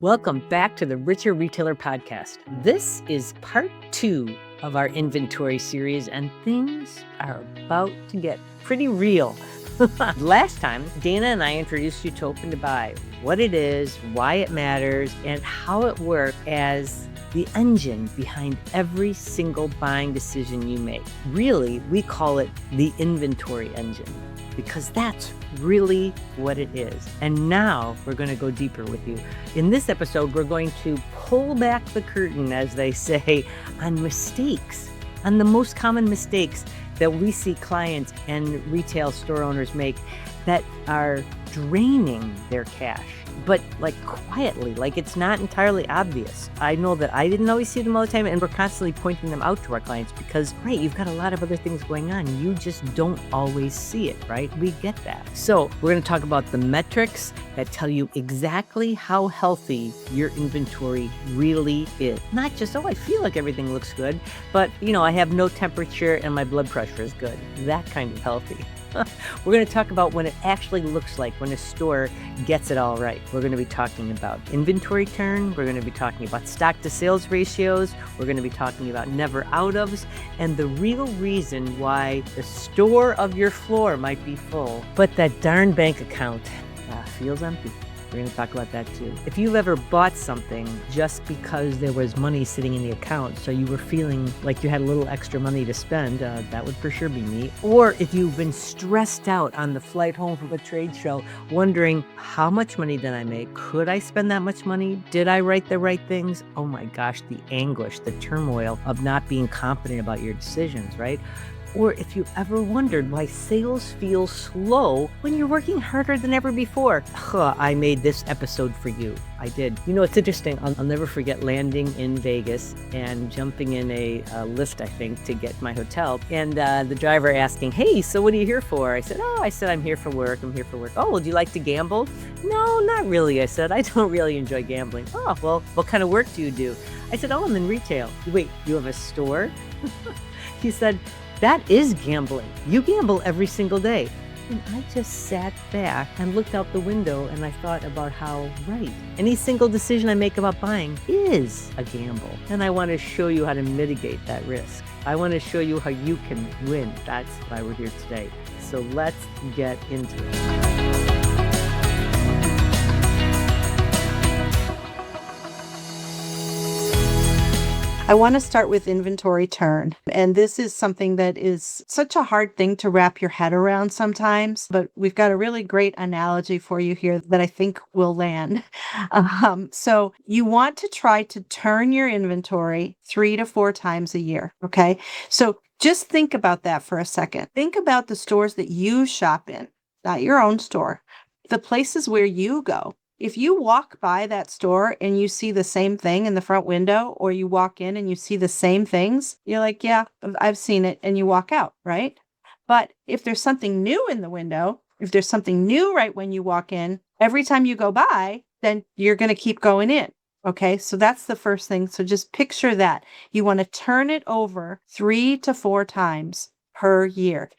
Welcome back to the Richer Retailer Podcast. This is part 2 of our inventory series, and things are about to get pretty real. Last time, Dana and I introduced you to Open to Buy, what it is, why it matters, and how it works as the engine behind every single buying decision you make. Really, we call it the inventory engine, because that's really what it is. And now we're going to go deeper with you. In this episode, we're going to pull back the curtain, as they say, on mistakes, on the most common mistakes that we see clients and retail store owners make that are draining their cash, but like quietly, like it's not entirely obvious. I know that I didn't always see them all the time, and we're constantly pointing them out to our clients because, right, you've got a lot of other things going on. You just don't always see it, right? We get that. So we're going to talk about the metrics that tell you exactly how healthy your inventory really is. Not just, oh, I feel like everything looks good, but, I have no temperature and my blood pressure is good. That kind of healthy. We're going to talk about what it actually looks like when a store gets it all right. We're going to be talking about inventory turn. We're going to be talking about stock to sales ratios. We're going to be talking about never out ofs and the real reason why the store of your floor might be full, but that darn bank account feels empty. We're going to talk about that too. If you've ever bought something just because there was money sitting in the account, so you were feeling like you had a little extra money to spend, that would for sure be me. Or if you've been stressed out on the flight home from a trade show, wondering, how much money did I make? Could I spend that much money? Did I write the right things? Oh my gosh, the anguish, the turmoil of not being confident about your decisions, right? Or if you ever wondered why sales feel slow when you're working harder than ever before. I made this episode for you. I did. It's interesting. I'll never forget landing in Vegas and jumping in a Lyft, I think, to get my hotel. And the driver asking, hey, so what are you here for? I said, I'm here for work. Oh, well, do you like to gamble? No, not really. I said, I don't really enjoy gambling. Oh, well, what kind of work do you do? I said, I'm in retail. Wait, you have a store? He said, that is gambling. You gamble every single day. And I just sat back and looked out the window and I thought about how, right, any single decision I make about buying is a gamble. And I want to show you how to mitigate that risk. I want to show you how you can win. That's why we're here today. So let's get into it. I want to start with inventory turn. And this is something that is such a hard thing to wrap your head around sometimes, but we've got a really great analogy for you here that I think will land. So you want to try to turn your inventory 3 to 4 times a year. Okay. So just think about that for a second. Think about the stores that you shop in, not your own store, the places where you go. If you walk by that store and you see the same thing in the front window, or you walk in and you see the same things, you're like, yeah, I've seen it, and you walk out, right? But if there's something new in the window, if there's something new right when you walk in, every time you go by, then you're going to keep going in. Okay, so that's the first thing. So just picture that. You want to turn it over 3 to 4 times per year.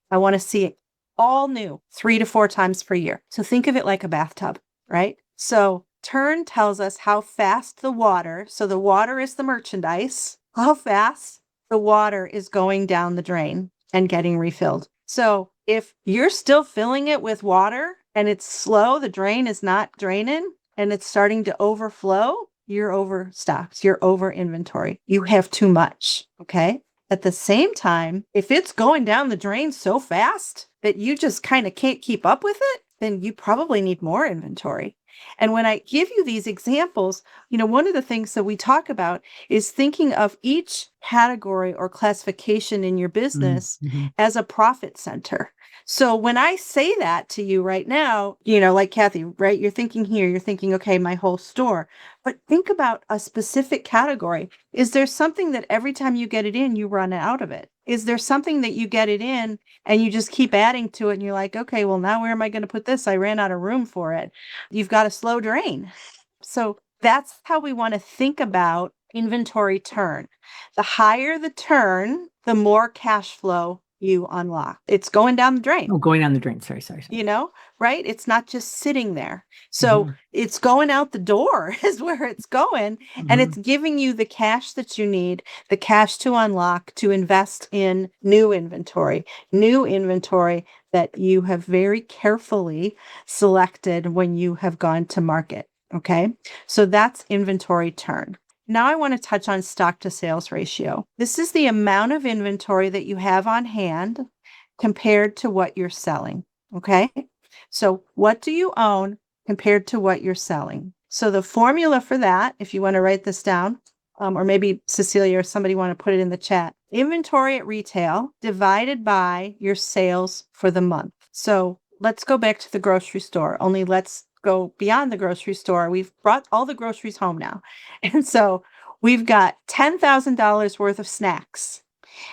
I want to see it all new 3 to 4 times per year. So think of it like a bathtub. Right? So turn tells us how fast the water, so the water is the merchandise, how fast the water is going down the drain and getting refilled. So if you're still filling it with water and it's slow, the drain is not draining and it's starting to overflow, you're overstocked, you're over inventory. You have too much. Okay. At the same time, if it's going down the drain so fast that you just kind of can't keep up with it, then you probably need more inventory. And when I give you these examples, one of the things that we talk about is thinking of each category or classification in your business as a profit center. So when I say that to you right now, like Cathy, right? You're thinking, okay, my whole store. But think about a specific category. Is there something that every time you get it in, you run out of it? Is there something that you get it in and you just keep adding to it and you're like, okay, well, now where am I going to put this? I ran out of room for it. You've got a slow drain. So that's how we want to think about inventory turn. The higher the turn, the more cash flow you unlock. It's going down the drain. Oh, going down the drain. Sorry. Right? It's not just sitting there. So it's going out the door is where it's going. And it's giving you the cash that you need, the cash to unlock, to invest in new inventory that you have very carefully selected when you have gone to market. Okay. So that's inventory turn. Now I want to touch on stock to sales ratio. This is the amount of inventory that you have on hand compared to what you're selling. Okay. So what do you own compared to what you're selling? So the formula for that, if you want to write this down, or maybe Cecilia or somebody want to put it in the chat, inventory at retail divided by your sales for the month. So let's go back to the grocery store, only let's go beyond the grocery store. We've brought all the groceries home now. And so we've got $10,000 worth of snacks,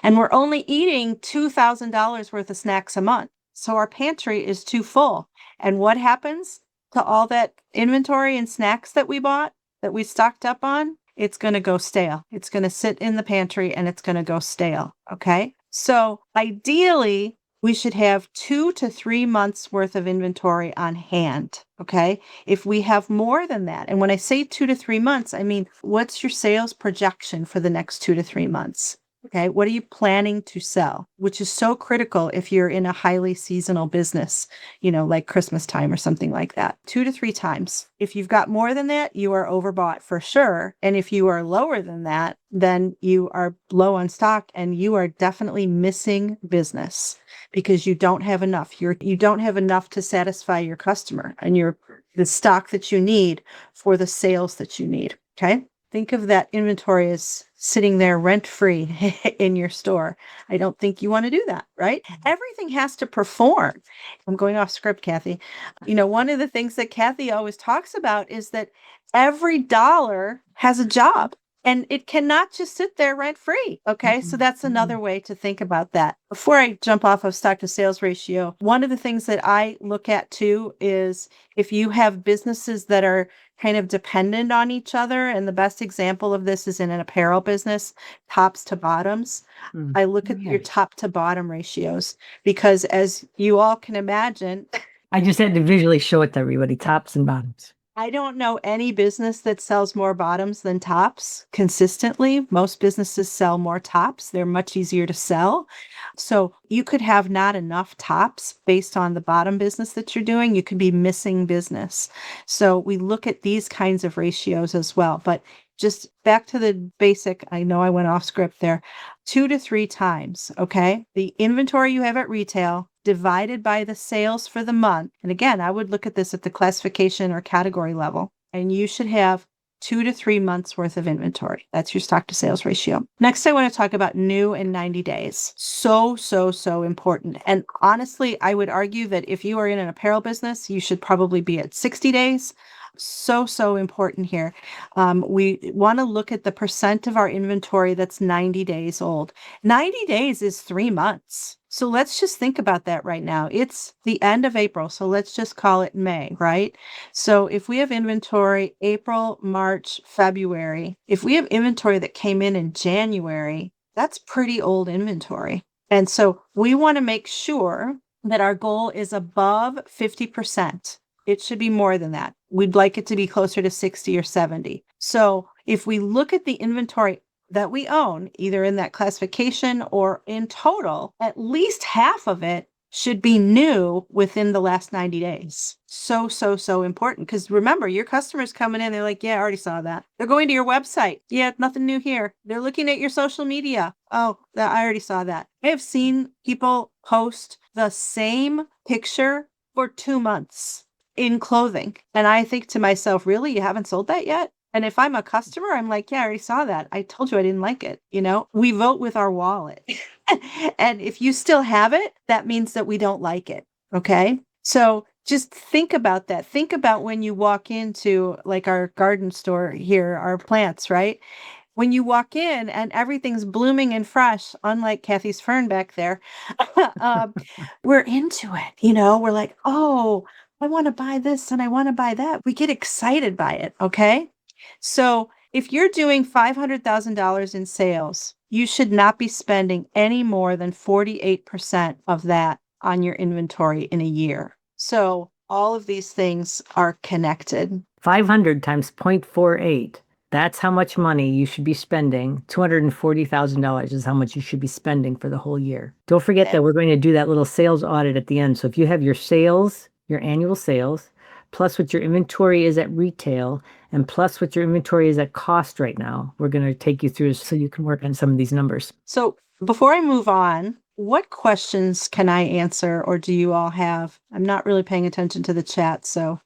and we're only eating $2,000 worth of snacks a month. So our pantry is too full. And what happens to all that inventory and snacks that we bought, that we stocked up on? It's going to go stale. It's going to sit in the pantry and it's going to go stale. Okay. So ideally, we should have 2 to 3 months worth of inventory on hand. Okay. If we have more than that, and when I say 2 to 3 months, I mean, what's your sales projection for the next 2 to 3 months? Okay. What are you planning to sell? Which is so critical if you're in a highly seasonal business, like Christmas time or something like that. 2 to 3 times. If you've got more than that, you are overbought for sure. And if you are lower than that, then you are low on stock and you are definitely missing business because you don't have enough. You don't have enough to satisfy your customer and the stock that you need for the sales that you need. Okay. Think of that inventory as sitting there rent-free in your store. I don't think you want to do that, right? Everything has to perform. I'm going off script, Cathy. One of the things that Cathy always talks about is that every dollar has a job. And it cannot just sit there rent-free. Okay. So that's another way to think about that. Before I jump off of stock to sales ratio, one of the things that I look at too is if you have businesses that are kind of dependent on each other. And the best example of this is in an apparel business, tops to bottoms. I look at your top to bottom ratios because as you all can imagine, I just had to visually show it to everybody, tops and bottoms. I don't know any business that sells more bottoms than tops consistently. Most businesses sell more tops. They're much easier to sell. So you could have not enough tops based on the bottom business that you're doing. You could be missing business. So we look at these kinds of ratios as well. But just back to the basic, I know I went off script there, 2 to 3 times, okay? The inventory you have at retail divided by the sales for the month. And again, I would look at this at the classification or category level, and you should have 2 to 3 months worth of inventory. That's your stock to sales ratio. Next, I want to talk about new in 90 days. So important. And honestly, I would argue that if you are in an apparel business, you should probably be at 60 days. So important here. We want to look at the percent of our inventory that's 90 days old. 90 days is 3 months. So let's just think about that right now. It's the end of April. So let's just call it May, right? So if we have inventory April, March, February, if we have inventory that came in January, that's pretty old inventory. And so we want to make sure that our goal is above 50%. It should be more than that. We'd like it to be closer to 60 or 70. So if we look at the inventory that we own, either in that classification or in total, at least half of it should be new within the last 90 days. So important. Because remember, your customers coming in, they're like, yeah, I already saw that. They're going to your website. Yeah, nothing new here. They're looking at your social media. Oh, I already saw that. I have seen people post the same picture for 2 months in clothing. And I think to myself, really, you haven't sold that yet? And if I'm a customer, I'm like, yeah, I already saw that. I told you I didn't like it. We vote with our wallet. And if you still have it, that means that we don't like it. Okay. So just think about that. Think about when you walk into like our garden store here, our plants, right? When you walk in and everything's blooming and fresh, unlike Cathy's fern back there, we're into it. We're like, oh, I want to buy this and I want to buy that. We get excited by it. Okay. So if you're doing $500,000 in sales, you should not be spending any more than 48% of that on your inventory in a year. So all of these things are connected. 500 times 0.48. That's how much money you should be spending. $240,000 is how much you should be spending for the whole year. Don't forget that we're going to do that little sales audit at the end. So if you have your sales, your annual sales, plus what your inventory is at retail, and plus what your inventory is at cost right now, we're going to take you through so you can work on some of these numbers. So before I move on, what questions can I answer or do you all have? I'm not really paying attention to the chat. So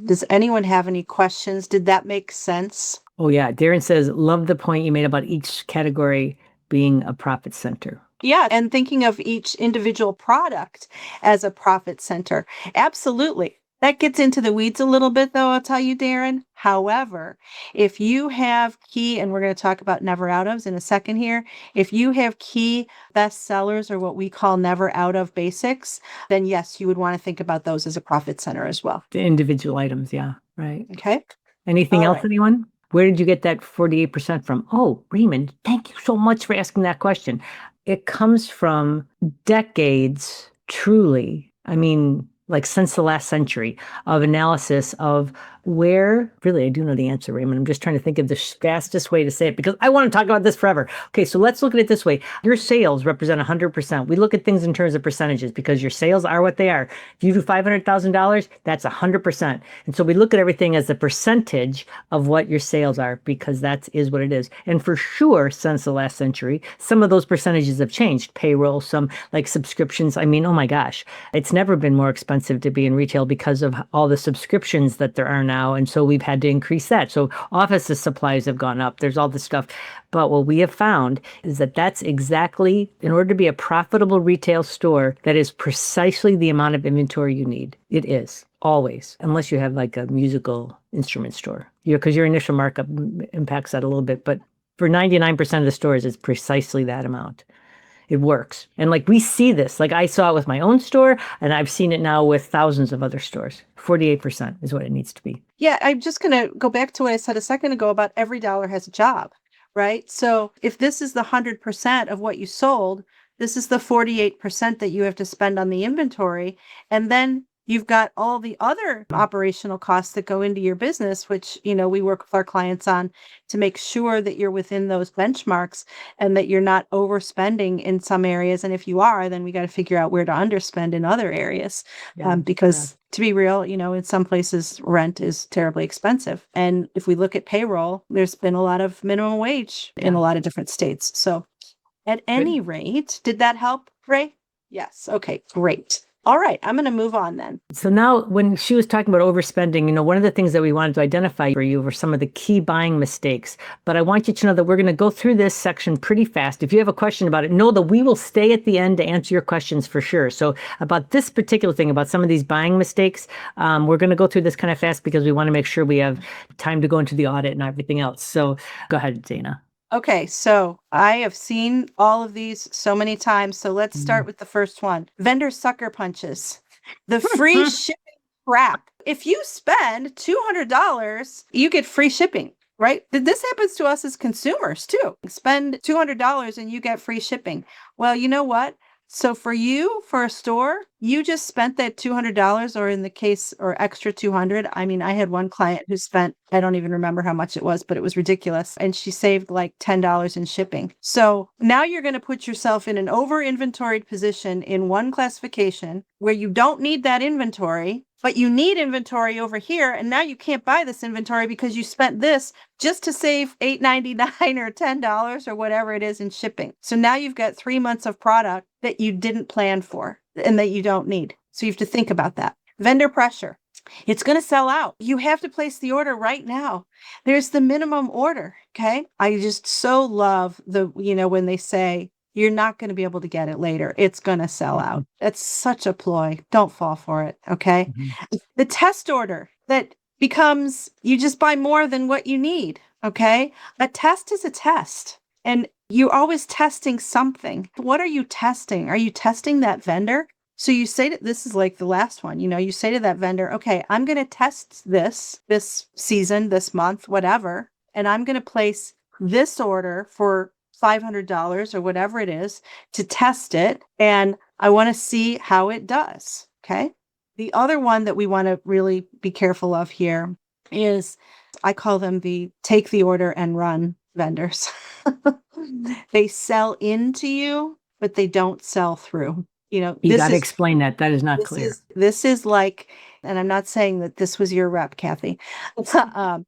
does anyone have any questions? Did that make sense? Oh, yeah. Darren says, love the point you made about each category being a profit center. Yeah. And thinking of each individual product as a profit center. Absolutely. That gets into the weeds a little bit, though, I'll tell you, Darren. However, if you have key, and we're going to talk about never out ofs in a second here, if you have key best sellers or what we call never out of basics, then yes, you would want to think about those as a profit center as well. The individual items. Yeah. Right. Okay. Anything else, anyone? Where did you get that 48% from? Oh, Raymond, thank you so much for asking that question. It comes from decades, truly. I mean, like since the last century of analysis of where, really, I do know the answer, Raymond. I'm just trying to think of the fastest way to say it because I want to talk about this forever. Okay, so let's look at it this way. Your sales represent 100%. We look at things in terms of percentages because your sales are what they are. If you do $500,000, that's 100%. And so we look at everything as a percentage of what your sales are because that is what it is. And for sure, since the last century, some of those percentages have changed. Payroll, some like subscriptions. I mean, oh my gosh, it's never been more expensive to be in retail because of all the subscriptions that there are now. And so we've had to increase that. So office supplies have gone up. There's all this stuff. But what we have found is that that's exactly, in order to be a profitable retail store, that is precisely the amount of inventory you need. It is. Always. Unless you have like a musical instrument store. Because your initial markup impacts that a little bit. But for 99% of the stores, it's precisely that amount. It works. And like we see this, like I saw it with my own store and I've seen it now with thousands of other stores. 48% is what it needs to be. Yeah, I'm just going to go back to what I said a second ago about every dollar has a job, right? So if this is the 100% of what you sold, this is the 48% that you have to spend on the inventory. And then you've got all the other operational costs that go into your business, which, you know, we work with our clients on to make sure that you're within those benchmarks and that you're not overspending in some areas. And if you are, then we got to figure out where to underspend in other areas. Because to be real, you know, in some places rent is terribly expensive. And if we look at payroll, there's been a lot of minimum wage in a lot of different states. So at any rate, did that help, Ray? Yes. Okay, great. All right, I'm going to move on then. So now when she was talking about overspending, you know, one of the things that we wanted to identify for you were some of the key buying mistakes. But I want you to know that we're going to go through this section pretty fast. If you have a question about it, know that we will stay at the end to answer your questions for sure. So about this particular thing, about some of these buying mistakes, we're going to go through this kind of fast because we want to make sure we have time to go into the audit and everything else. So go ahead, Dana. Okay, so I have seen all of these so many times. So let's start with the first one. Vendor sucker punches. The free shipping crap. If you spend $200, you get free shipping, right? This happens to us as consumers too. Spend $200 and you get free shipping. Well, you know what? So for you, for a store, you just spent that $200 or in the case or extra 200. I mean, I had one client who spent, I don't even remember how much it was, but it was ridiculous. And she saved like $10 in shipping. So now you're going to put yourself in an over inventoried position in one classification where you don't need that inventory, but you need inventory over here. And now you can't buy this inventory because you spent this just to save $8.99 or $10 or whatever it is in shipping. So now you've got 3 months of product that you didn't plan for and that you don't need. So you have to think about that. Vendor pressure. It's going to sell out. You have to place the order right now. There's the minimum order. Okay. I just so love when they say, you're not going to be able to get it later. It's going to sell out. That's such a ploy. Don't fall for it. Okay. Mm-hmm. The test order that becomes, you just buy more than what you need. Okay. A test is a test. And you're always testing something. What are you testing? Are you testing that vendor? So you say that this is like the last one, you say to that vendor, okay, I'm going to test this season, this month, whatever. And I'm going to place this order for $500 or whatever it is to test it. And I want to see how it does. Okay. The other one that we want to really be careful of here is I call them the take the order and run vendors. They sell into you, but they don't sell through. You got to explain that. That is not clear. This is like, and I'm not saying that this was your rep, Cathy.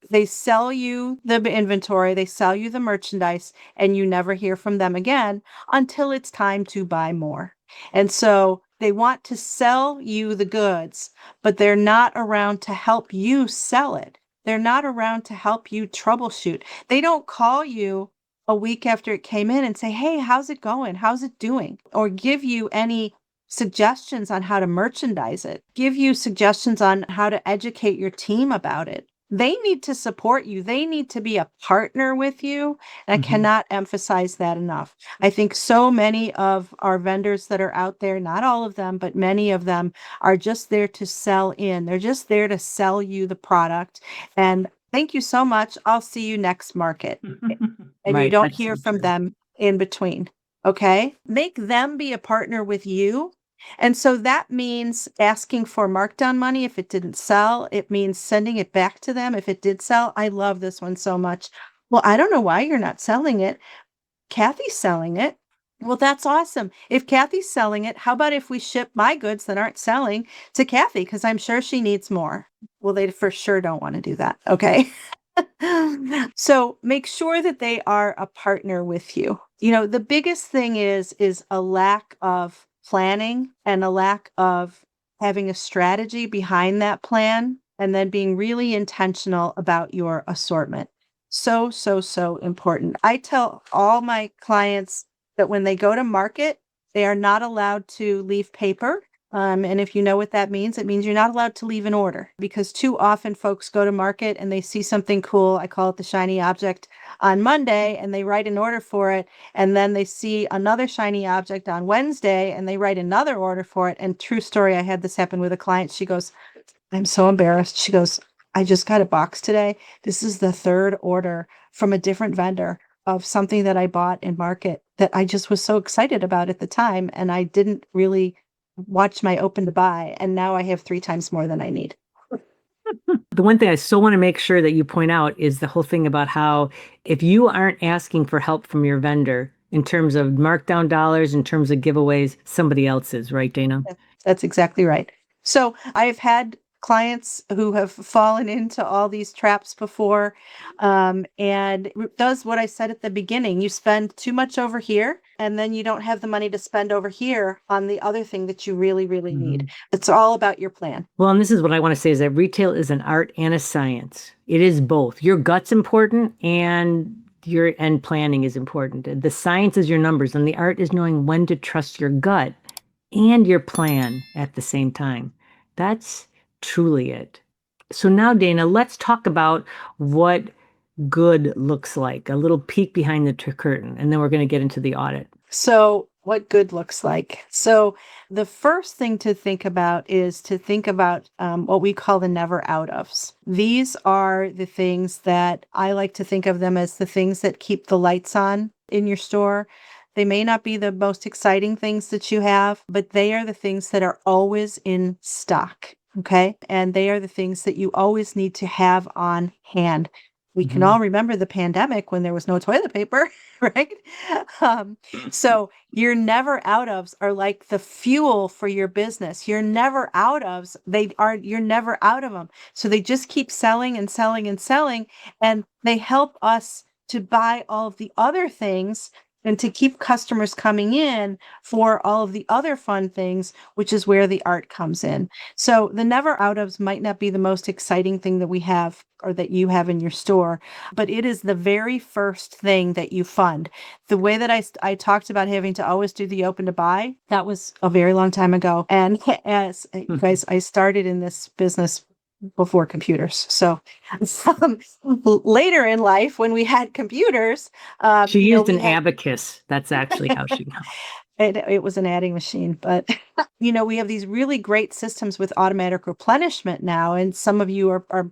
They sell you the inventory, they sell you the merchandise, and you never hear from them again until it's time to buy more. And so they want to sell you the goods, but they're not around to help you sell it. They're not around to help you troubleshoot. They don't call you a week after it came in and say, hey, how's it going? How's it doing? Or give you any suggestions on how to merchandise it, give you suggestions on how to educate your team about it. They need to support you. They need to be a partner with you. And I cannot emphasize that enough. I think so many of our vendors that are out there, not all of them, but many of them are just there to sell in. They're just there to sell you the product. And thank you so much. I'll see you next market. And Right, you don't that's hear so from true. them in between. Okay. Make them be a partner with you. And so that means asking for markdown money if it didn't sell. It means sending it back to them if it did sell. I love this one so much. Well, I don't know why you're not selling it. Kathy's selling it. Well, that's awesome. If Kathy's selling it, how about if we ship my goods that aren't selling to Cathy? Because I'm sure she needs more. Well, they for sure don't want to do that. Okay. So make sure that they are a partner with you. You know, the biggest thing is a lack of planning and a lack of having a strategy behind that plan and then being really intentional about your assortment. So, so, so important. I tell all my clients that when they go to market, they are not allowed to leave paper. And if you know what that means, it means you're not allowed to leave an order because too often folks go to market and they see something cool. I call it the shiny object on Monday and they write an order for it. And then they see another shiny object on Wednesday and they write another order for it. And true story, I had this happen with a client. She goes, I'm so embarrassed. She goes, I just got a box today. This is the third order from a different vendor of something that I bought in market that I just was so excited about at the time. And I didn't really watch my open to buy. And now I have 3 times more than I need. The one thing I still want to make sure that you point out is the whole thing about how if you aren't asking for help from your vendor in terms of markdown dollars, in terms of giveaways, somebody else is, right, Dana? That's exactly right. So I've had clients who have fallen into all these traps before. And it does what I said at the beginning. You spend too much over here, and then you don't have the money to spend over here on the other thing that you really, really need. It's all about your plan. Well, and this is what I want to say is that retail is an art and a science. It is both. Your gut's important and your end planning is important. The science is your numbers and the art is knowing when to trust your gut and your plan at the same time. That's truly it. So now, Dana, let's talk about what good looks like, a little peek behind the curtain, and then we're going to get into the audit. So what good looks like. So the first thing to think about is to think about what we call the never out ofs. These are the things that I like to think of them as the things that keep the lights on in your store. They may not be the most exciting things that you have, but they are the things that are always in stock. Okay. And they are the things that you always need to have on hand. We can all remember the pandemic when there was no toilet paper, right? So your never out ofs are like the fuel for your business. You're never out ofs. You're never out of them. So they just keep selling and selling and selling. And they help us to buy all of the other things and to keep customers coming in for all of the other fun things, which is where the art comes in. So the never out ofs might not be the most exciting thing that we have or that you have in your store, but it is the very first thing that you fund. The way that I talked about having to always do the open to buy, that was a very long time ago. And as you guys, I started in this business before computers. So later in life, when we had computers, she used an abacus. That's actually how she got. It was an adding machine, but we have these really great systems with automatic replenishment now, and some of you are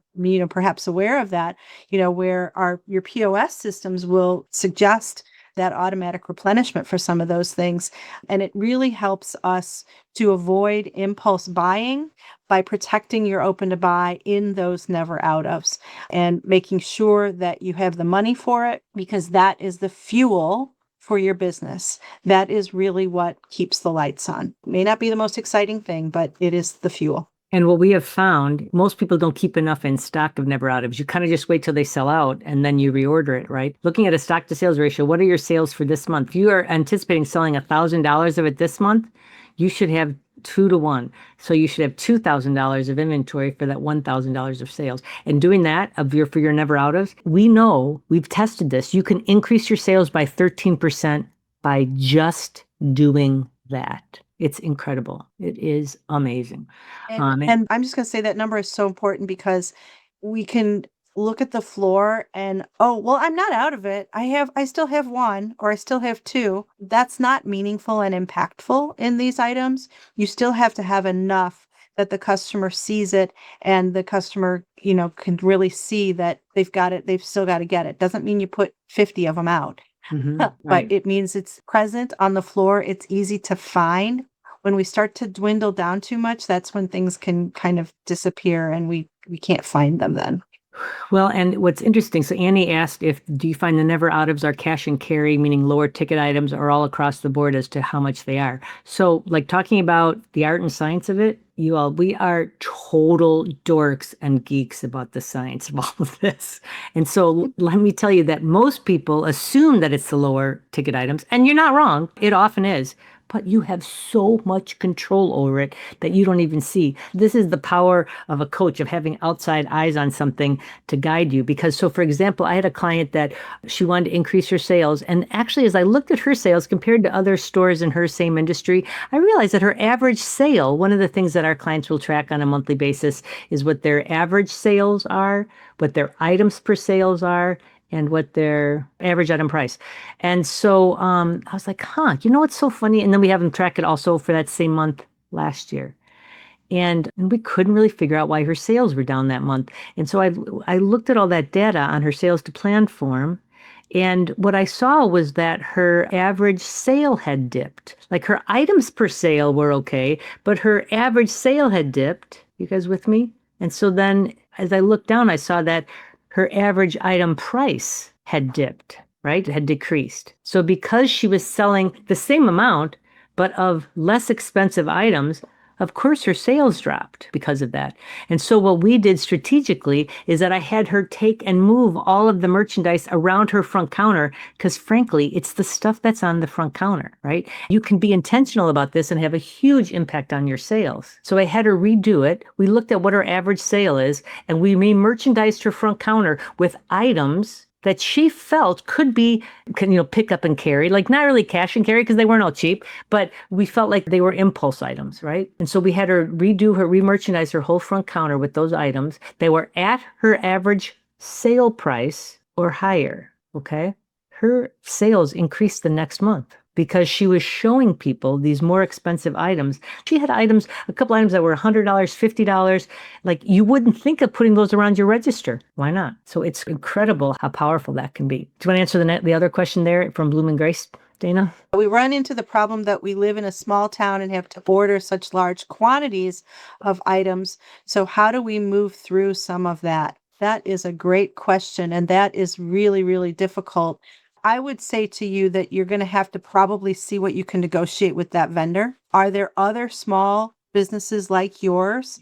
perhaps aware of that. Where your POS systems will suggest that automatic replenishment for some of those things. And it really helps us to avoid impulse buying by protecting your open to buy in those never out ofs and making sure that you have the money for it, because that is the fuel for your business. That is really what keeps the lights on. It may not be the most exciting thing, but it is the fuel. And what we have found, most people don't keep enough in stock of never out ofs. You kind of just wait till they sell out and then you reorder it, right? Looking at a stock to sales ratio, what are your sales for this month? If you are anticipating selling $1,000 of it this month, you should have 2 to 1. So you should have $2,000 of inventory for that $1,000 of sales. And doing that for your never out ofs, we know, we've tested this, you can increase your sales by 13% by just doing that. It's incredible. It is amazing. And I'm just going to say that number is so important because we can look at the floor and, oh, well, I'm not out of it. I still have 1 or I still have 2. That's not meaningful and impactful in these items. You still have to have enough that the customer sees it and the customer, can really see that they've got it. They've still got to get it. Doesn't mean you put 50 of them out. Right. But it means it's present on the floor. It's easy to find. When we start to dwindle down too much, that's when things can kind of disappear and we can't find them then. Well, and what's interesting, so Annie asked do you find the never out ofs are cash and carry, meaning lower ticket items, or all across the board as to how much they are? So like talking about the art and science of it, we are total dorks and geeks about the science of all of this. And so let me tell you that most people assume that it's the lower ticket items, and you're not wrong. It often is. But you have so much control over it that you don't even see. This is the power of a coach, of having outside eyes on something to guide you. Because, so for example, I had a client that she wanted to increase her sales. And actually, as I looked at her sales compared to other stores in her same industry, I realized that her average sale, one of the things that our clients will track on a monthly basis is what their average sales are, what their items per sales are, and what their average item price. And so I was like, what's so funny? And then we have them track it also for that same month last year. And we couldn't really figure out why her sales were down that month. And so I looked at all that data on her sales to plan form. And what I saw was that her average sale had dipped. Like her items per sale were okay, but her average sale had dipped. You guys with me? And so then as I looked down, I saw that her average item price had dipped, right? It had decreased. So because she was selling the same amount, but of less expensive items, of course her sales dropped because of that. And so what we did strategically is that I had her take and move all of the merchandise around her front counter, because frankly, it's the stuff that's on the front counter, right? You can be intentional about this and have a huge impact on your sales. So I had her redo it. We looked at what her average sale is, and we re-merchandised her front counter with items that she felt could pick up and carry, like not really cash and carry because they weren't all cheap, but we felt like they were impulse items, right? And so we had her re-merchandise her whole front counter with those items. They were at her average sale price or higher, okay? Her sales increased the next month because she was showing people these more expensive items. She had a couple items that were $100, $50. Like you wouldn't think of putting those around your register. Why not? So it's incredible how powerful that can be. Do you want to answer the other question there from Bloom and Grace, Dana? We run into the problem that we live in a small town and have to order such large quantities of items. So how do we move through some of that? That is a great question. And that is really, really difficult. I would say to you that you're going to have to probably see what you can negotiate with that vendor. Are there other small businesses like yours,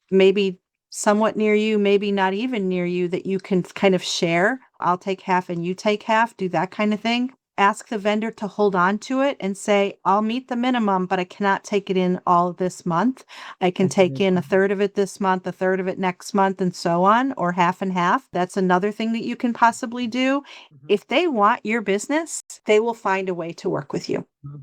maybe somewhat near you, maybe not even near you, that you can kind of share? I'll take half and you take half, do that kind of thing. Ask the vendor to hold on to it and say, I'll meet the minimum, but I cannot take it in all this month. I can take in a third of it this month, a third of it next month, and so on, or half and half. That's another thing that you can possibly do. Mm-hmm. If they want your business, they will find a way to work with you. Mm-hmm.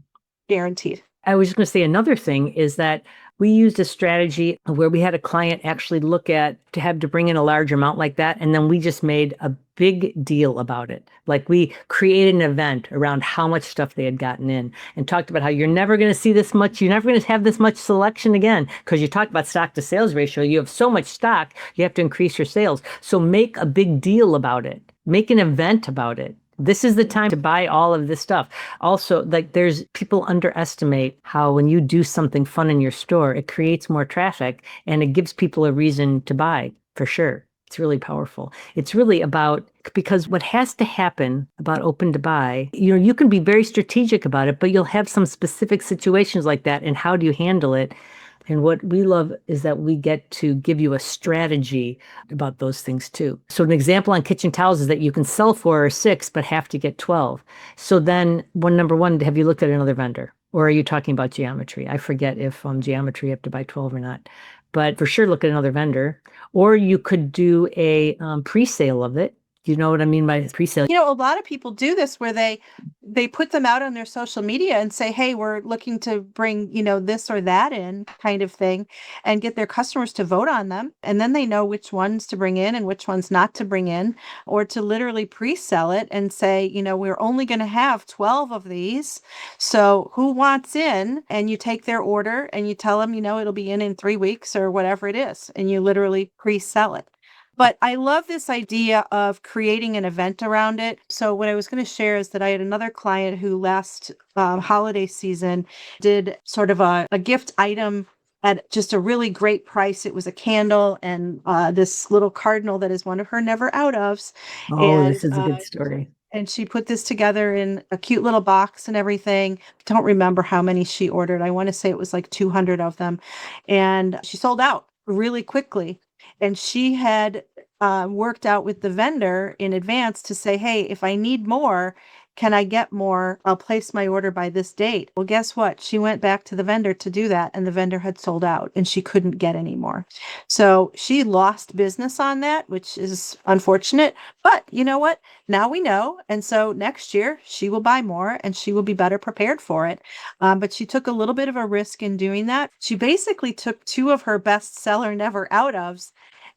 Guaranteed. I was just going to say another thing is that we used a strategy where we had a client actually to bring in a large amount like that. And then we just made a big deal about it. Like we created an event around how much stuff they had gotten in and talked about how you're never going to see this much. You're never going to have this much selection again, because you talked about stock to sales ratio. You have so much stock, you have to increase your sales. So make a big deal about it. Make an event about it. This is the time to buy all of this stuff. Also, like there's people underestimate how when you do something fun in your store, it creates more traffic and it gives people a reason to buy for sure. It's really powerful. It's really about, because what has to happen about open to buy, you can be very strategic about it, but you'll have some specific situations like that. And how do you handle it? And what we love is that we get to give you a strategy about those things too. So an example on kitchen towels is that you can sell 4 or 6, but have to get 12. So then number one, have you looked at another vendor? Or are you talking about geometry? I forget if geometry you have to buy 12 or not. But for sure, look at another vendor. Or you could do a pre-sale of it. You know what I mean by pre-sale? A lot of people do this where they put them out on their social media and say, hey, we're looking to bring, this or that in kind of thing, and get their customers to vote on them. And then they know which ones to bring in and which ones not to bring in, or to literally pre-sell it and say, we're only going to have 12 of these. So who wants in? And you take their order and you tell them, it'll be in 3 weeks or whatever it is. And you literally pre-sell it. But I love this idea of creating an event around it. So what I was going to share is that I had another client who last holiday season did sort of a gift item at just a really great price. It was a candle and this little cardinal that is one of her never out ofs. Oh, this is a good story. And she put this together in a cute little box and everything. Don't remember how many she ordered. I want to say it was like 200 of them. And she sold out really quickly. And she had worked out with the vendor in advance to say, hey, if I need more, can I get more? I'll place my order by this date. Well, guess what? She went back to the vendor to do that, and the vendor had sold out and she couldn't get any more. So she lost business on that, which is unfortunate. But you know what? Now we know. And so next year she will buy more and she will be better prepared for it. But she took a little bit of a risk in doing that. She basically took 2 of her bestseller never out ofs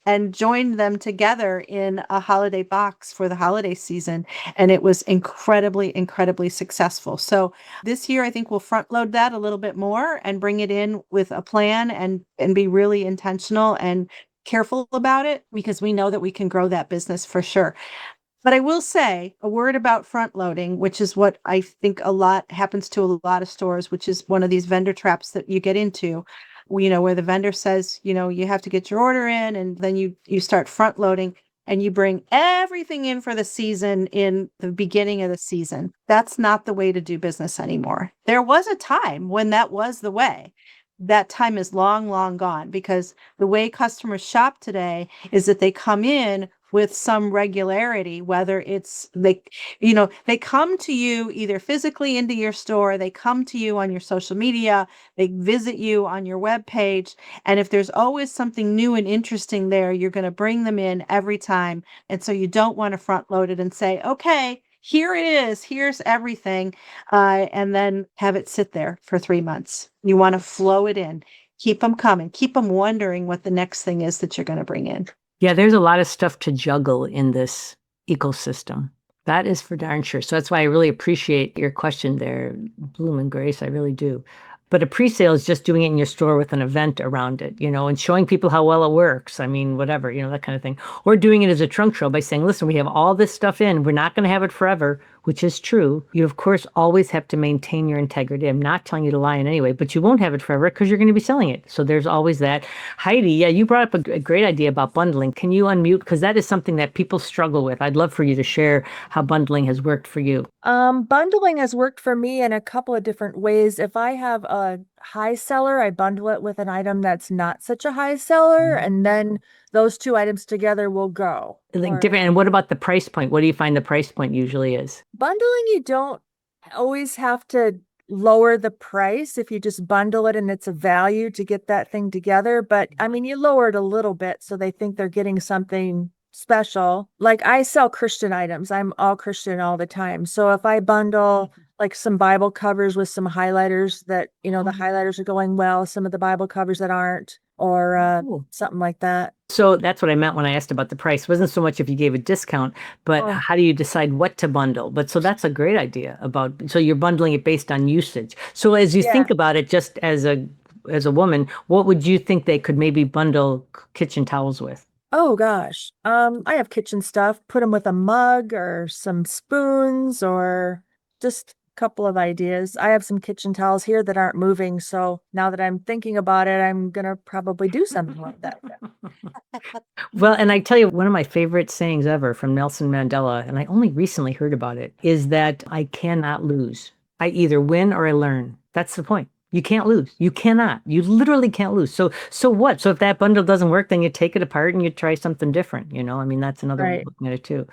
and joined them together in a holiday box for the holiday season. And it was incredibly, incredibly successful. So this year, I think we'll front load that a little bit more and bring it in with a plan and be really intentional and careful about it, because we know that we can grow that business for sure. But I will say a word about front loading, which is what I think a lot happens to a lot of stores, which is one of these vendor traps that you get into. Where the vendor says, you have to get your order in, and then you start front loading and you bring everything in for the season in the beginning of the season. That's not the way to do business anymore. There was a time when that was the way. That time is long, long gone, because the way customers shop today is that they come in with some regularity, whether it's they come to you either physically into your store, they come to you on your social media, they visit you on your web page. And if there's always something new and interesting there, you're going to bring them in every time. And so you don't want to front load it and say, okay, here it is, here's everything, and then have it sit there for 3 months. You want to flow it in, keep them coming, keep them wondering what the next thing is that you're going to bring in. Yeah, there's a lot of stuff to juggle in this ecosystem. That is for darn sure. So that's why I really appreciate your question there, Bloom and Grace. I really do. But a pre-sale is just doing it in your store with an event around it, and showing people how well it works. I mean, whatever, that kind of thing. Or doing it as a trunk show by saying, listen, we have all this stuff in. We're not going to have it forever, which is true. You, of course, always have to maintain your integrity. I'm not telling you to lie in any way, but you won't have it forever because you're going to be selling it. So there's always that. Heidi, yeah, you brought up a great idea about bundling. Can you unmute? Because that is something that people struggle with. I'd love for you to share how bundling has worked for you. Bundling has worked for me in a couple of different ways. If I have a high seller, I bundle it with an item that's not such a high seller, and then those 2 items together will go. Different. And what about the price point? What do you find the price point usually is? Bundling, you don't always have to lower the price if you just bundle it and it's a value to get that thing together. But I mean, you lower it a little bit so they think they're getting something special. Like I sell Christian items. I'm all Christian all the time. So if I bundle like some Bible covers with some highlighters that, the highlighters are going well, some of the Bible covers that aren't, or something like that. So that's what I meant when I asked about the price. It wasn't so much if you gave a discount, but how do you decide what to bundle? But so that's a great idea so you're bundling it based on usage. So as you think about it, just as a woman, what would you think they could maybe bundle kitchen towels with? Oh gosh. I have kitchen stuff. Put them with a mug or some spoons or just a couple of ideas. I have some kitchen towels here that aren't moving, so now that I'm thinking about it, I'm gonna probably do something like that. Well, and I tell you, one of my favorite sayings ever from Nelson Mandela, and I only recently heard about it, is that I cannot lose. I either win or I learn. That's the point. You can't lose. You cannot. You literally can't lose. So what? So if that bundle doesn't work, then you take it apart and you try something different. I mean, that's another way of Right. looking at it too.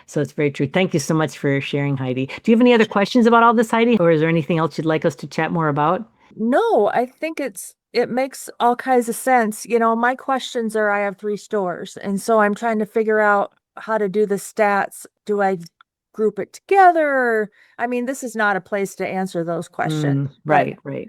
So it's very true. Thank you so much for sharing, Heidi. Do you have any other questions about all this, Heidi? Or is there anything else you'd like us to chat more about? No, I think it makes all kinds of sense. My questions are I have 3 stores, and so I'm trying to figure out how to do the stats. Do I group it together? I mean, this is not a place to answer those questions, but Right.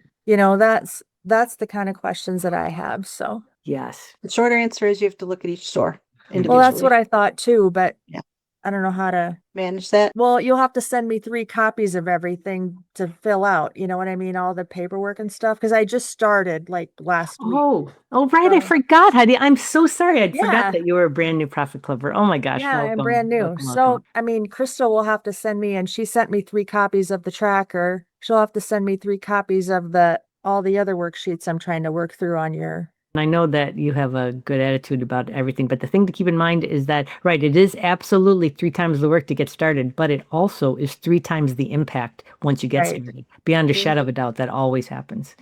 that's the kind of questions that I have. So, Yes. The shorter answer is you have to look at each store well, individually. that's what I thought too, but Yeah. I don't know how to. Manage that. Well, you'll have to send me 3 copies of everything to fill out. You know what I mean? All the paperwork and stuff. Because I just started like last week. Oh, right. I So, forgot, Heidi. I'm so sorry. I'd forgot yeah. that you were a brand new Profit Clubber. Oh my gosh. Yeah, I'm Welcome. brand new. Welcome, So, welcome. I mean, Crystal will have to send me, and she sent me 3 copies of the tracker. She'll have to send me 3 copies of all the other worksheets I'm trying to work through on your. And I know that you have a good attitude about everything, but the thing to keep in mind is that, right, it is absolutely 3 times the work to get started, but it also is 3 times the impact once you get Right. started. Beyond a Mhm. shadow of a doubt, that always happens.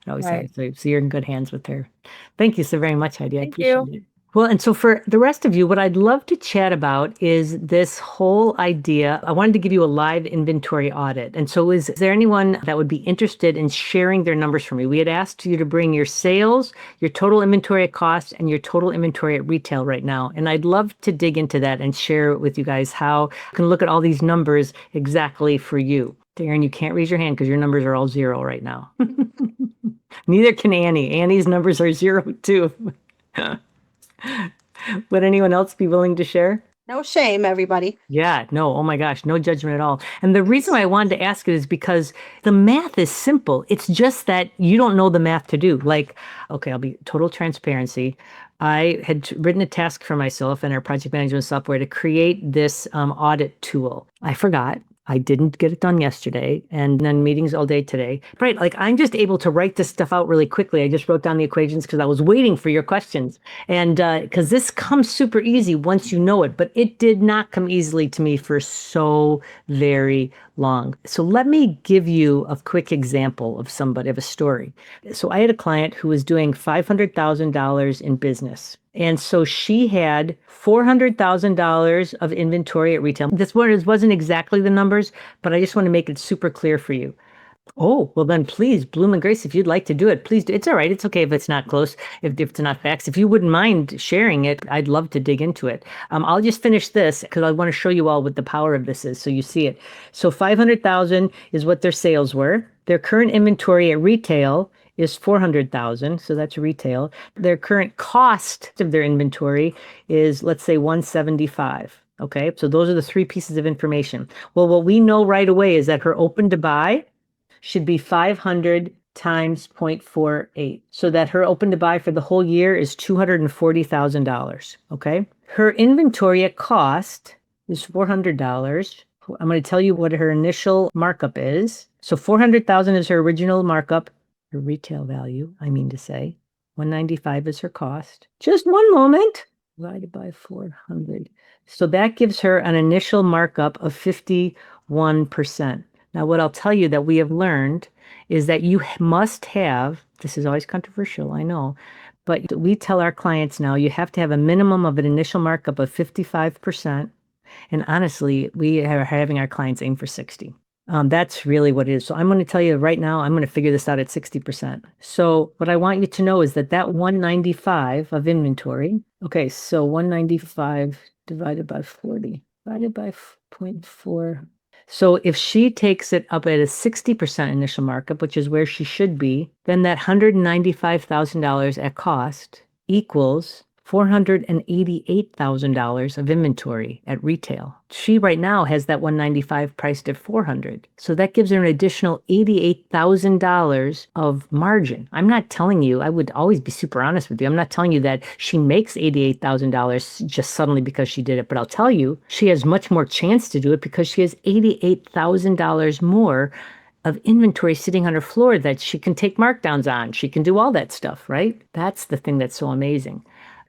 It always Right. happens. So you're in good hands with her. Thank you so very much, Heidi. I Thank appreciate you. it. Well, and so for the rest of you, what I'd love to chat about is this whole idea. I wanted to give you a live inventory audit. And so is there anyone that would be interested in sharing their numbers for me? We had asked you to bring your sales, your total inventory at cost, and your total inventory at retail right now. And I'd love to dig into that and share with you guys how you can look at all these numbers exactly for you. Darren, you can't raise your hand because your numbers are all 0 right now. Neither can Annie. Annie's numbers are 0 too. Would anyone else be willing to share? No shame, everybody. Yeah, no, oh my gosh, no judgment at all. And the reason why I wanted to ask it is because the math is simple. It's just that you don't know the math to do. Like, okay, I'll be total transparency. I had written a task for myself in our project management software to create this audit tool. I forgot. I didn't get it done yesterday, and then meetings all day today. Right, like I'm just able to write this stuff out really quickly. I just wrote down the equations because I was waiting for your questions. And because this comes super easy once you know it, but it did not come easily to me for so very long. So let me give you a quick example of a story. So I had a client who was doing $500,000 in business. And so she had $400,000 of inventory at retail. This wasn't exactly the numbers, but I just want to make it super clear for you. Oh, well then please, Bloom and Grace, if you'd like to do it, please do. It's all right. It's okay if it's not close, if it's not facts. If you wouldn't mind sharing it, I'd love to dig into it. I'll just finish this because I want to show you all what the power of this is so you see it. So 500,000 is what their sales were. Their current inventory at retail is 400,000, so that's retail. Their current cost of their inventory is, let's say, 175. Okay, so those are the 3 pieces of information. Well, what we know right away is that her open to buy should be 500 times 0.48, so that her open to buy for the whole year is $240,000. Okay, her inventory at cost is $400. I'm going to tell you what her initial markup is. So 400,000 is her original markup, her retail value, I mean to say. 195 is her cost. Just one moment. Divided by 400. So that gives her an initial markup of 51%. Now, what I'll tell you that we have learned is that you must have, this is always controversial, I know, but we tell our clients now you have to have a minimum of an initial markup of 55%. And honestly, we are having our clients aim for 60. That's really what it is. So I'm going to tell you right now, I'm going to figure this out at 60%. So what I want you to know is that 195 of inventory, okay, so 195 divided by 40, divided by 0.4. So if she takes it up at a 60% initial markup, which is where she should be, then that $195,000 at cost equals $488,000 of inventory at retail. She right now has that $195 priced at $400. So that gives her an additional $88,000 of margin. I'm not telling you, I would always be super honest with you. I'm not telling you that she makes $88,000 just suddenly because she did it, but I'll tell you, she has much more chance to do it because she has $88,000 more of inventory sitting on her floor that she can take markdowns on. She can do all that stuff, right? That's the thing that's so amazing.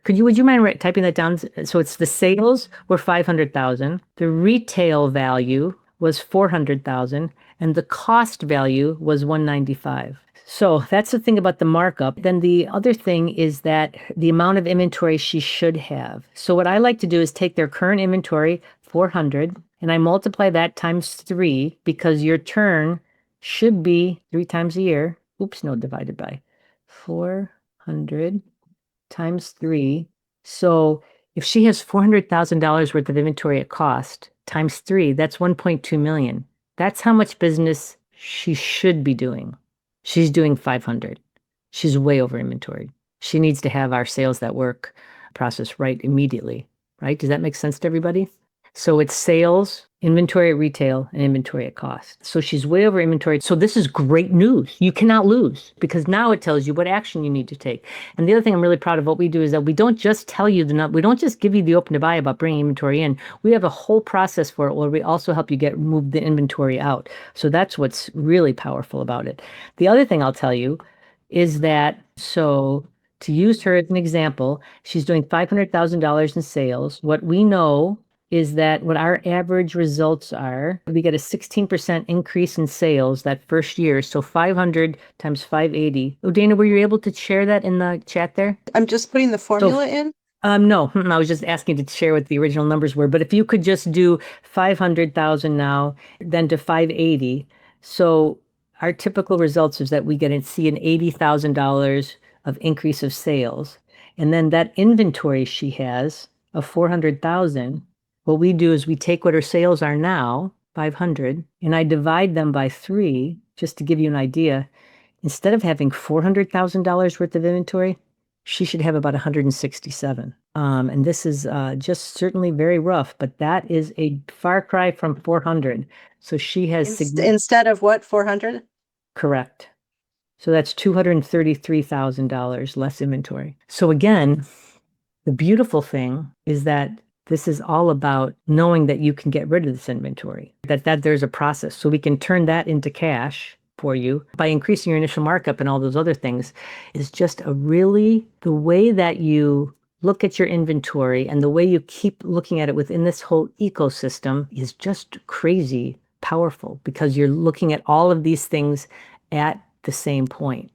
Would you mind typing that down? So it's the sales were 500,000, the retail value was 400,000, and the cost value was 195. So that's the thing about the markup. Then the other thing is that the amount of inventory she should have. So what I like to do is take their current inventory, 400, and I multiply that times 3 because your turn should be 3 times a year. Oops, no, divided by 400 times 3. So if she has $400,000 worth of inventory at cost times 3, that's 1.2 million. That's how much business she should be doing. She's doing 500. She's way over inventory. She needs to have our sales that work process right immediately, right? Does that make sense to everybody? So it's sales, inventory at retail, and inventory at cost. So she's way over inventory. So this is great news. You cannot lose because now it tells you what action you need to take. And the other thing I'm really proud of what we do is that we don't just tell you we don't just give you the open to buy about bringing inventory in. We have a whole process for it where we also help you move the inventory out. So that's what's really powerful about it. The other thing I'll tell you is that, so to use her as an example, she's doing $500,000 in sales. What we know is that what our average results are, we get a 16% increase in sales that first year. So 500 times 580. Oh, Dana, were you able to share that in the chat there? I'm just putting the formula in. No, I was just asking to share what the original numbers were. But if you could just do 500,000 now, then to 580. So our typical results is that we see an $80,000 of increase of sales. And then that inventory she has of 400,000, what we do is we take what her sales are now, 500, and I divide them by 3, just to give you an idea. Instead of having $400,000 worth of inventory, she should have about 167. And this is just certainly very rough, but that is a far cry from 400. So she has Instead of what, 400? Correct. So that's $233,000 less inventory. So again, the beautiful thing is that this is all about knowing that you can get rid of this inventory, that there's a process. So we can turn that into cash for you by increasing your initial markup and all those other things. Is just the way that you look at your inventory and the way you keep looking at it within this whole ecosystem is just crazy powerful because you're looking at all of these things at the same point.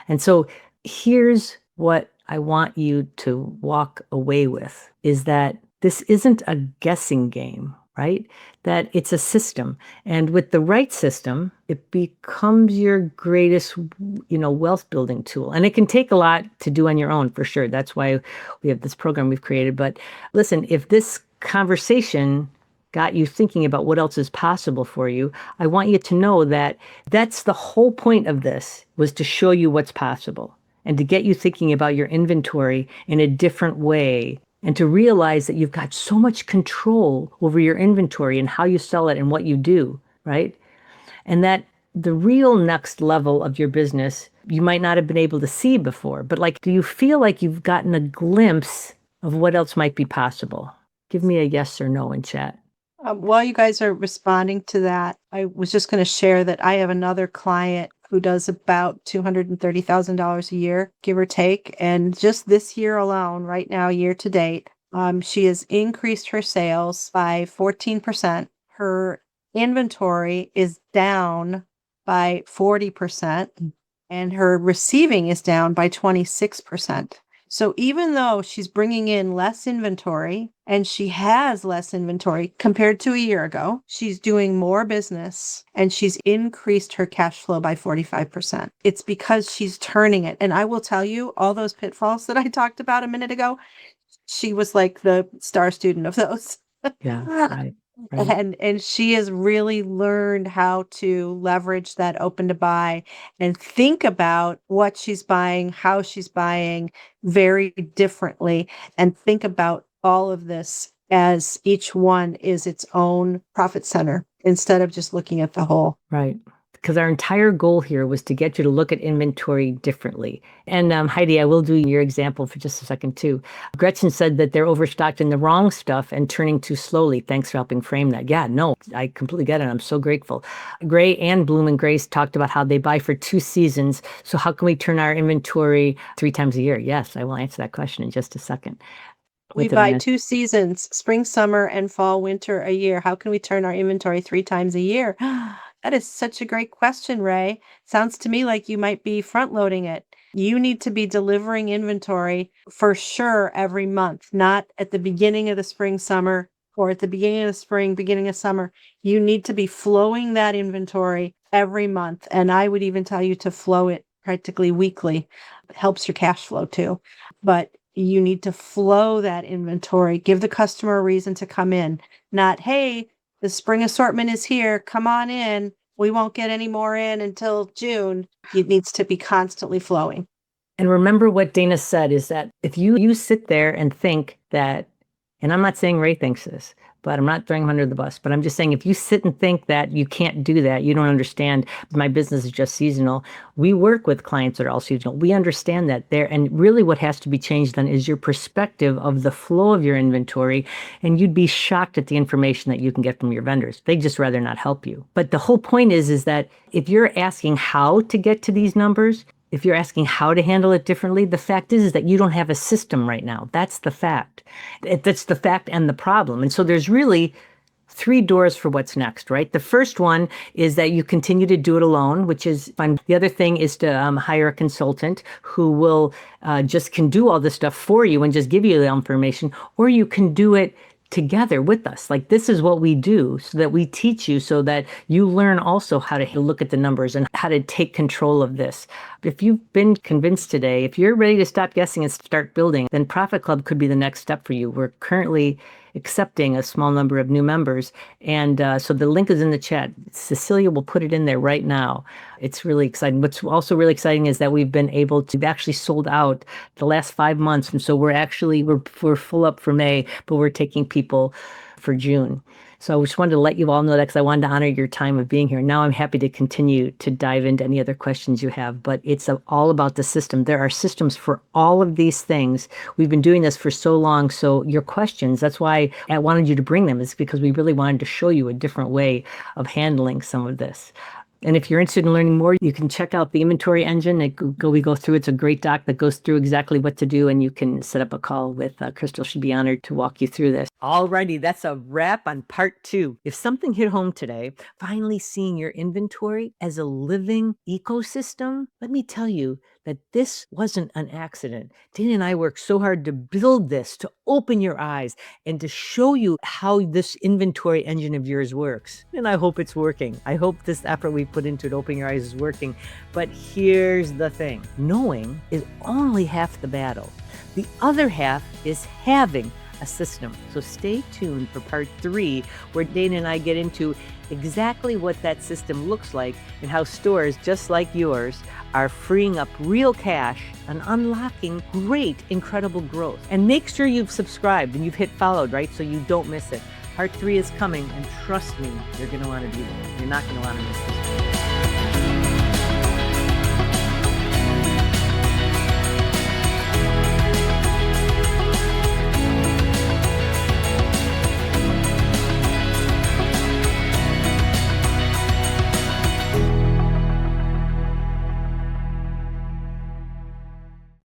And so here's what I want you to walk away with is that this isn't a guessing game, right? That it's a system. And with the right system, it becomes your greatest, wealth building tool. And it can take a lot to do on your own, for sure. That's why we have this program we've created. But listen, if this conversation got you thinking about what else is possible for you, I want you to know that that's the whole point of this, was to show you what's possible and to get you thinking about your inventory in a different way and to realize that you've got so much control over your inventory and how you sell it and what you do, right? And that the real next level of your business, you might not have been able to see before, but do you feel like you've gotten a glimpse of what else might be possible? Give me a yes or no in chat. While you guys are responding to that, I was just going to share that I have another client who does about $230,000 a year, give or take. And just this year alone, right now, year to date, she has increased her sales by 14%. Her inventory is down by 40%, and her receiving is down by 26%. So even though she's bringing in less inventory and she has less inventory compared to a year ago, she's doing more business and she's increased her cash flow by 45%. It's because she's turning it. And I will tell you, all those pitfalls that I talked about a minute ago, she was like the star student of those. Yeah, right. Right. And she has really learned how to leverage that open to buy and think about what she's buying, how she's buying very differently, and think about all of this as each one is its own profit center instead of just looking at the whole. Right. Because our entire goal here was to get you to look at inventory differently. And Heidi, I will do your example for just a second too. Gretchen said that they're overstocked in the wrong stuff and turning too slowly. Thanks for helping frame that. Yeah, no, I completely get it. I'm so grateful. Gray and Bloom and Grace talked about how they buy for 2 seasons. So how can we turn our inventory 3 times a year? Yes, I will answer that question in just a second. We With it, buy Annette. 2 seasons, spring, summer, and fall, winter a year. How can we turn our inventory 3 times a year? That is such a great question, Ray. Sounds to me like you might be front loading it. You need to be delivering inventory for sure every month, not at the beginning of the spring, summer, or at the beginning of the spring, beginning of summer. You need to be flowing that inventory every month. And I would even tell you to flow it practically weekly. It helps your cash flow too. But you need to flow that inventory, give the customer a reason to come in, not, hey, the spring assortment is here, come on in. We won't get any more in until June. It needs to be constantly flowing. And remember what Dana said is that if you sit there and think that, and I'm not saying Ray thinks this, but I'm not throwing him under the bus, but I'm just saying if you sit and think that you can't do that, you don't understand my business is just seasonal. We work with clients that are all seasonal. We understand that there, and really what has to be changed then is your perspective of the flow of your inventory, and you'd be shocked at the information that you can get from your vendors. They'd just rather not help you. But the whole point is that if you're asking how to get to these numbers, if you're asking how to handle it differently, the fact is that you don't have a system right now. That's the fact. That's the fact and the problem. And so there's really 3 doors for what's next, right? The first one is that you continue to do it alone, which is fine. The other thing is to hire a consultant who will just can do all this stuff for you and just give you the information, or you can do it together with us. Like, this is what we do so that we teach you so that you learn also how to look at the numbers and how to take control of this. If you've been convinced today, if you're ready to stop guessing and start building, then Profit Club could be the next step for you. We're currently accepting a small number of new members. And so the link is in the chat. Cecilia will put it in there right now. It's really exciting. What's also really exciting is that we've been able to actually sold out the last 5 months. And so we're full up for May, but we're taking people for June. So I just wanted to let you all know that because I wanted to honor your time of being here. Now I'm happy to continue to dive into any other questions you have, but it's all about the system. There are systems for all of these things. We've been doing this for so long. So your questions, that's why I wanted you to bring them, is because we really wanted to show you a different way of handling some of this. And if you're interested in learning more, you can check out the inventory engine. We go through. It's a great doc that goes through exactly what to do, and you can set up a call with Crystal. She'd be honored to walk you through this. Alrighty, that's a wrap on part 2. If something hit home today, finally seeing your inventory as a living ecosystem, let me tell you that this wasn't an accident. Dana and I worked so hard to build this, to open your eyes, and to show you how this inventory engine of yours works. And I hope it's working. I hope this effort we put into it, opening your eyes, is working. But here's the thing. Knowing is only half the battle. The other half is having a system. So stay tuned for part 3, where Dana and I get into exactly what that system looks like and how stores just like yours are freeing up real cash and unlocking great, incredible growth. And make sure you've subscribed and you've hit followed, right? So you don't miss it. Part 3 is coming, and trust me, you're going to want to be there. You're not going to want to miss this.